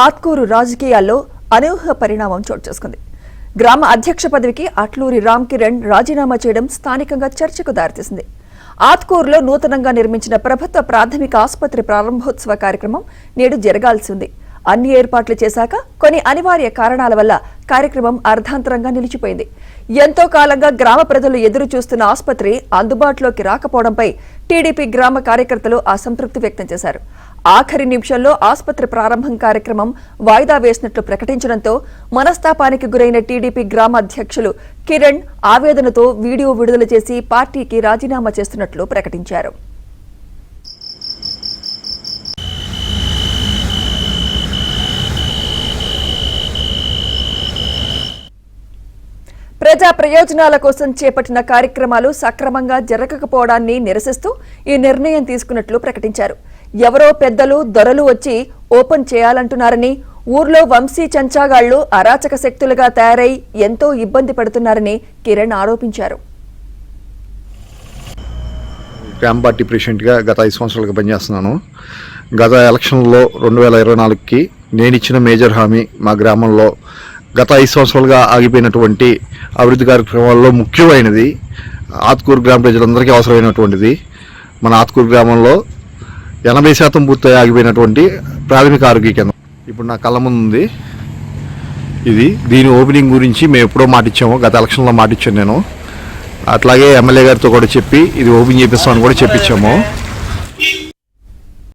ఆత్కూరు రాజకీయాల్లో అనూహ్య పరిణామం చోటు చేసుకుంది. గ్రామ అధ్యక్ష పదవికి అట్లూరి రామ్ కిరణ్ రాజీనామా చేయడం స్థానికంగా చర్చకు దారితీసింది. ఆత్కూరులో నూతనంగా నిర్మించిన ప్రభుత్వ ప్రాథమిక ఆసుపత్రి ప్రారంభోత్సవ కార్యక్రమం నేడు జరగాల్సి ఉంది. అన్ని ఏర్పాట్లు చేశాక కొన్ని అనివార్య కారణాల వల్ల కార్యక్రమం అర్ధాంతరంగా నిలిచిపోయింది. ఎంతో కాలంగా గ్రామ ప్రజలు ఎదురు చూస్తున్న ఆసుపత్రి అందుబాటులోకి రాకపోవడంపై టీడీపీ గ్రామ కార్యకర్తలు అసంతృప్తి వ్యక్తం చేశారు. ఆఖరి నిమిషంలో ఆసుపత్రి ప్రారంభం కార్యక్రమం వాయిదా వేసినట్లు ప్రకటించడంతో మనస్తాపానికి గురైన టీడీపీ గ్రామ అధ్యక్షులు కిరణ్ ఆవేదనతో వీడియో విడుదల చేసి పార్టీకి రాజీనామా చేస్తున్నట్లు ప్రకటించారు. ప్రజా ప్రయోజనాల కోసం చేపట్టిన కార్యక్రమాలు సక్రమంగా జరగకపోవడాన్ని నిరసిస్తూ ఈ నిర్ణయం తీసుకున్నట్లు ప్రకటించారు. ఎవరో పెద్దలు దొరలు వచ్చి ఓపెన్ చేయాలంటున్నారని, ఊర్లో వంశీ చంచాగాళ్లు అరాచక శక్తులుగా తయారై ఎంతో ఇబ్బంది పడుతున్నారని కిరణ్ ఆరోపించారు. గ్రామ పార్టీ ప్రెసిడెంట్గా గత 5 సంవత్సరాలుగా పనిచేస్తున్నాను. గత ఎలక్షన్లో 2024కి నేను ఇచ్చిన మేజర్ హామీ మా గ్రామంలో గత 5 సంవత్సరాలుగా ఆగిపోయినటువంటి అభివృద్ధి కార్యక్రమాల్లో ముఖ్యమైనది ఆత్కూరు గ్రామ ప్రజలందరికీ అవసరమైనటువంటిది. మన ఆత్కూరు గ్రామంలో 80% పూర్తి ఆగిపోయినటువంటి ప్రాథమిక ఆరోగ్య కేంద్రం ఇప్పుడు నా కళ్ళ ముందు ఉంది. దీని ఓపెనింగ్ గురించి మేము ఎప్పుడో మాటిచ్చాము, గత ఎలక్షన్లో మాటిచ్చాను నేను. అట్లాగే ఎమ్మెల్యే గారితో కూడా చెప్పి ఇది ఓపెన్ చేపిస్తామని కూడా చెప్పించాము.